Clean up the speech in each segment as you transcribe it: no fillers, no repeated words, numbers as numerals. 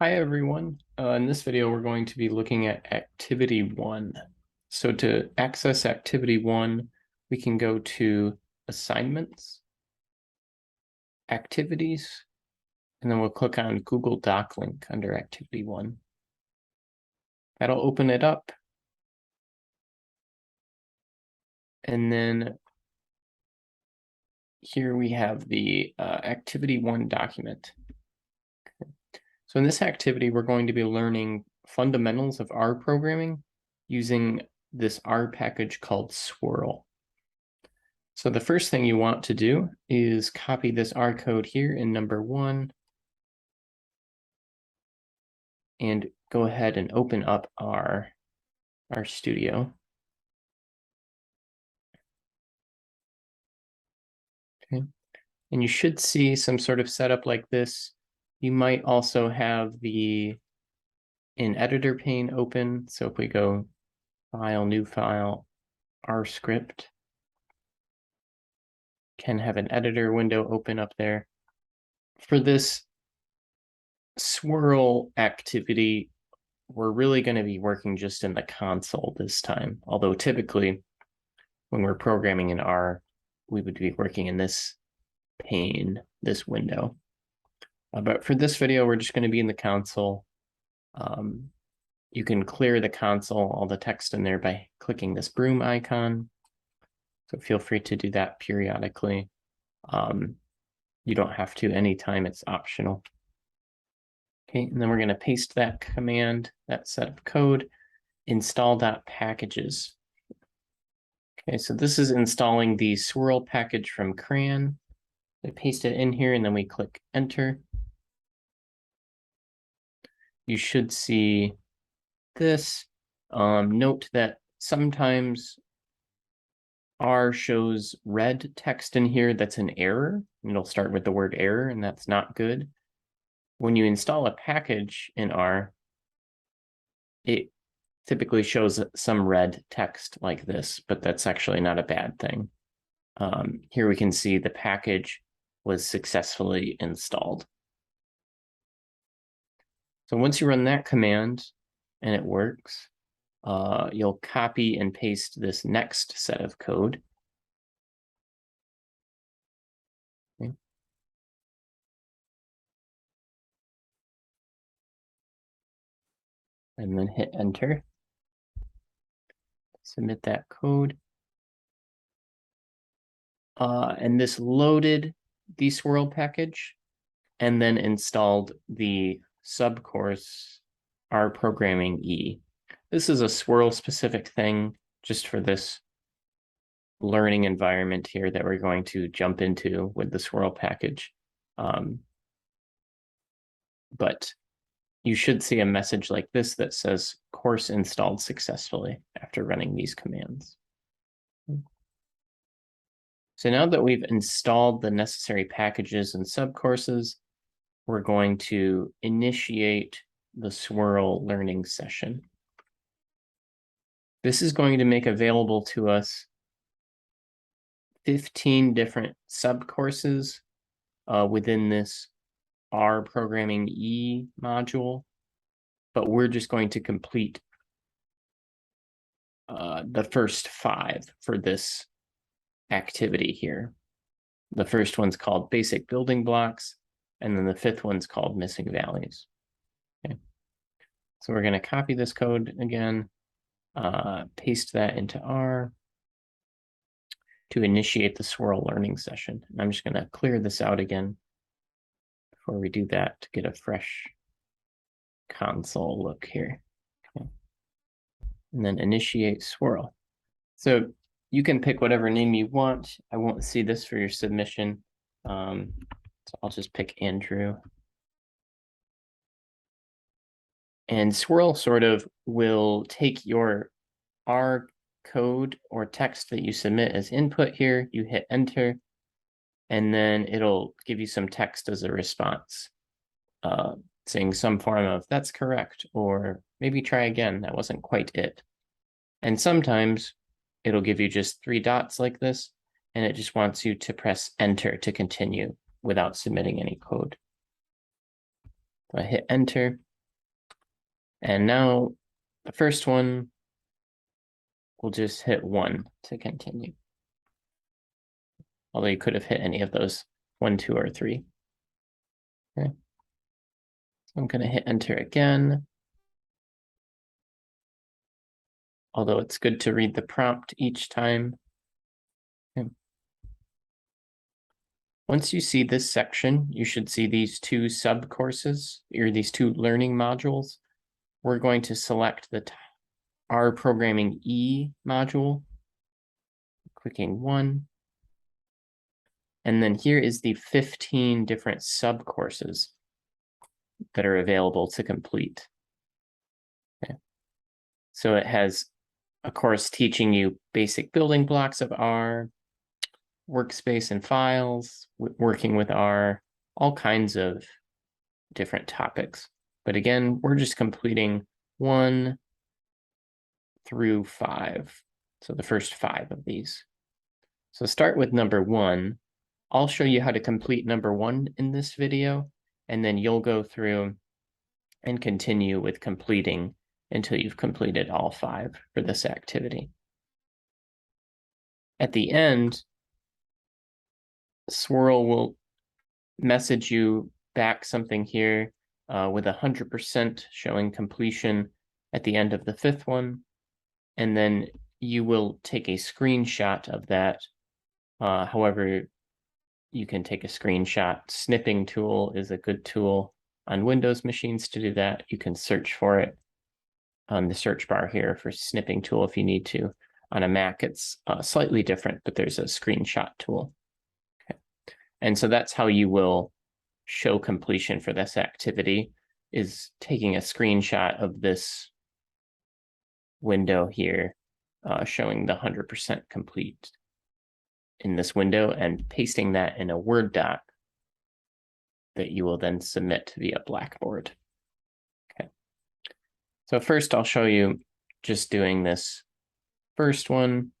Hi, everyone. In this video, we're going to be looking at Activity 1. So to access Activity 1, we can go to Assignments, Activities, and then we'll click on Google Doc link under Activity 1. That'll open it up. And then here we have the Activity 1 document. So in this activity, we're going to be learning fundamentals of R programming using this R package called Swirl. So the first thing you want to do is copy this R code here in number 1 and go ahead and open up our studio. Okay. And you should see some sort of setup like this. You might also have an editor pane open. So if we go File, New File, R script, can have an editor window open up there. For this swirl activity, we're really going to be working just in the console this time. Although typically when we're programming in R, we would be working in this pane, this window. But for this video, we're just going to be in the console. You can clear the console, all the text in there, by clicking this broom icon. So feel free to do that periodically. You don't have to anytime, it's optional. Okay, and then we're going to paste that command, that set of code, install.packages. Okay, so this is installing the Swirl package from CRAN. We paste it in here and then we click enter. You should see this. Note that sometimes R shows red text in here that's an error. It'll start with the word error, and that's not good. When you install a package in R, it typically shows some red text like this, but that's actually not a bad thing. Here we can see the package was successfully installed. So once you run that command and it works, you'll copy and paste this next set of code. Okay. And then hit enter. Submit that code. And this loaded the Swirl package and then installed the subcourse R Programming E. This is a Swirl specific thing just for this learning environment here that we're going to jump into with the Swirl package. But you should see a message like this that says course installed successfully after running these commands. So now that we've installed the necessary packages and subcourses, we're going to initiate the Swirl learning session. This is going to make available to us 15 different subcourses within this R Programming E module, but we're just going to complete the first 5 for this activity here. The first one's called Basic Building Blocks, and then the 5th one's called Missing Values. Okay. So we're going to copy this code again, paste that into R to initiate the Swirl learning session. And I'm just going to clear this out again before we do that to get a fresh console look here. Okay. And then initiate Swirl. So you can pick whatever name you want. I won't see this for your submission. So I'll just pick Andrew. And Swirl sort of will take your R code or text that you submit as input here. You hit enter, and then it'll give you some text as a response, saying some form of that's correct, or maybe try again, that wasn't quite it. And sometimes it'll give you just 3 dots like this, and it just wants you to press enter to continue without submitting any code. So I hit enter, And now the first one, we'll just hit 1 to continue. Although you could have hit any of those 1, 2, or 3. Okay. So I'm going to hit enter again. Although it's good to read the prompt each time. Okay. Once you see this section, you should see these 2 sub-courses, or these 2 learning modules. We're going to select the R Programming E module, clicking 1. And then here is the 15 different sub-courses that are available to complete. Okay. So it has a course teaching you basic building blocks of R, workspace and files, working with R, all kinds of different topics. But again, we're just completing 1 through 5. So the first 5 of these. So start with number 1. I'll show you how to complete number 1 in this video, and then you'll go through and continue with completing until you've completed all 5 for this activity. At the end, Swirl will message you back something here with 100% showing completion at the end of the 5th one, and then you will take a screenshot of that. However, you can take a screenshot. Snipping tool is a good tool on Windows machines to do that. You can search for it on the search bar here for snipping tool if you need to. On a Mac, it's slightly different, but there's a screenshot tool. Okay. And so that's how you will show completion for this activity, is taking a screenshot of this window here, showing the 100% complete in this window and pasting that in a Word doc that you will then submit via Blackboard. Okay. So first I'll show you just doing this first one,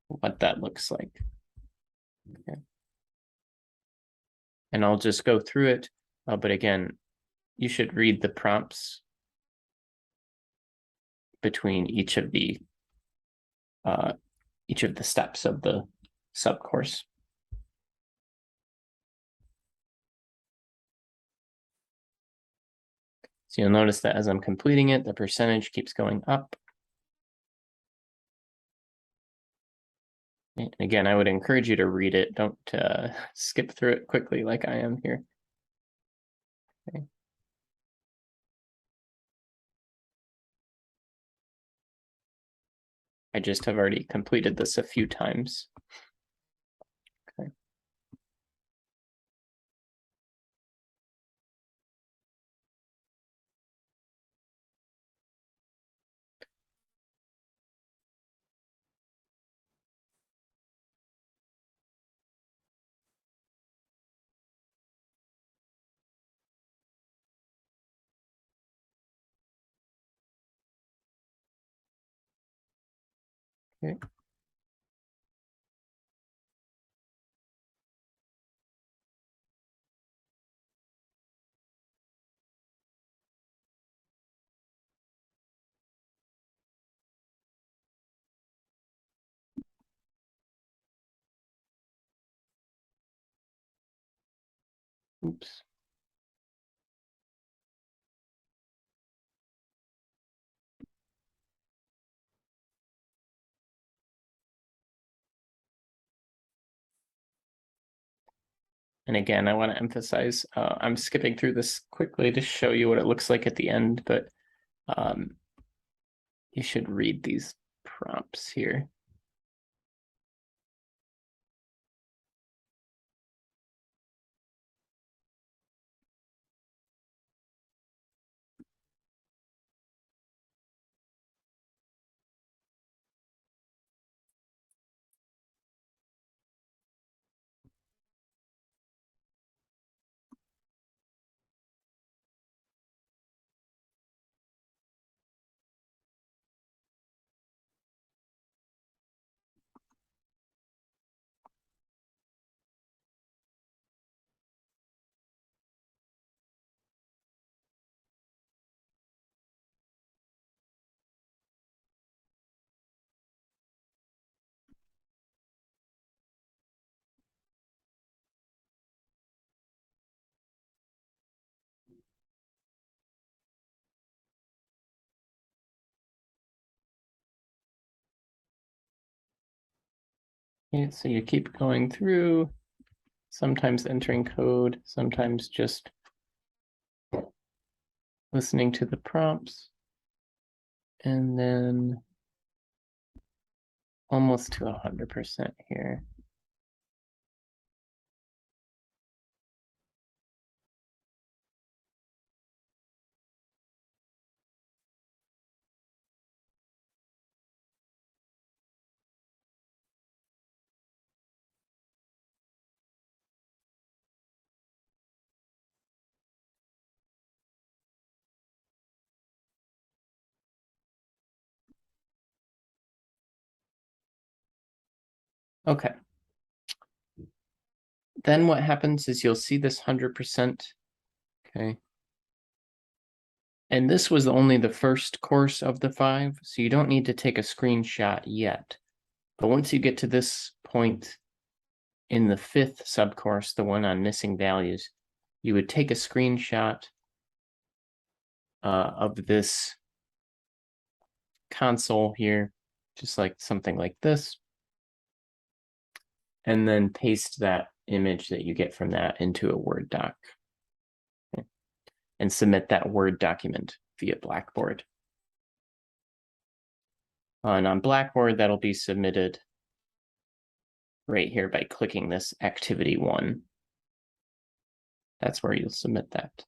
what that looks like. Okay. And I'll just go through it, but again, you should read the prompts between each of the steps of the subcourse. So you'll notice that as I'm completing it, the percentage keeps going up. And again, I would encourage you to read it. Don't skip through it quickly like I am here. Okay. I just have already completed this a few times. Okay. Okay. Oops. And again, I want to emphasize, I'm skipping through this quickly to show you what it looks like at the end, but you should read these prompts here. Okay, so you keep going through, sometimes entering code, sometimes just listening to the prompts, and then almost to 100% here. Okay. Then what happens is you'll see this 100%. Okay. And this was only the first course of the 5, so you don't need to take a screenshot yet. But once you get to this point in the 5th subcourse, the one on missing values, you would take a screenshot of this console here, just like something like this, and then paste that image that you get from that into a Word doc. Okay. And submit that Word document via Blackboard. And on Blackboard, that'll be submitted right here by clicking this activity 1. That's where you'll submit that.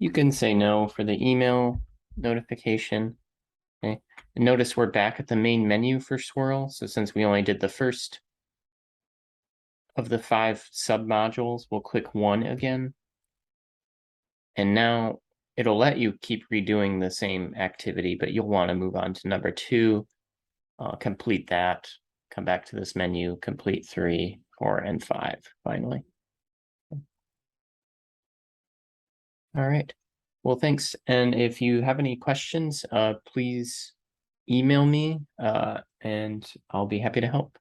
You can say no for the email notification. Okay. And notice we're back at the main menu for Swirl. So since we only did the first of the 5 submodules, we'll click 1 again. And now it'll let you keep redoing the same activity, but you'll want to move on to number 2, complete that, come back to this menu, complete 3, 4, and 5 finally. All right. Well, thanks. And if you have any questions, please email me and I'll be happy to help.